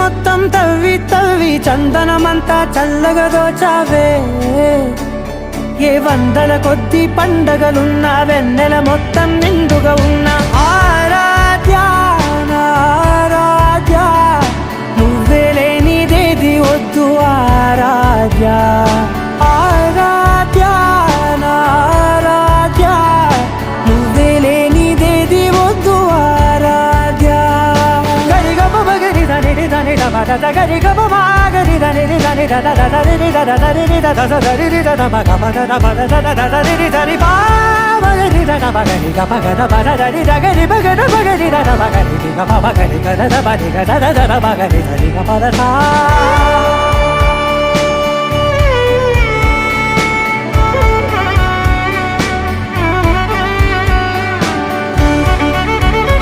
మొత్తం తవ్వి తవ్వి చందనమంతా చల్లగా దోచావే ఏ వందల కొద్ది పండగలున్న వెన్నెల మొత్తం నిండుగా ఉన్న ఆరాధ్య నా ఆరాధ్య నువ్వే లేనిదేది వద్దు ఆరాధ్య ఆరాధ్య నా ఆరాధ్య నువ్వే లేనిదేది వద్దు ఆరాధ్య గరిగ బగరి దని దని దబద గరిగ బగరి దని దని దద దరి దద దరి దద దరి దద బగ బద బద దద దరి దరి బా బగరి దద బగరి గ బగ బద దరి దగరి బగర బగరి దద బగరి గ బగరి గ దద బగరి గ దద దద బగరి దరి గ బద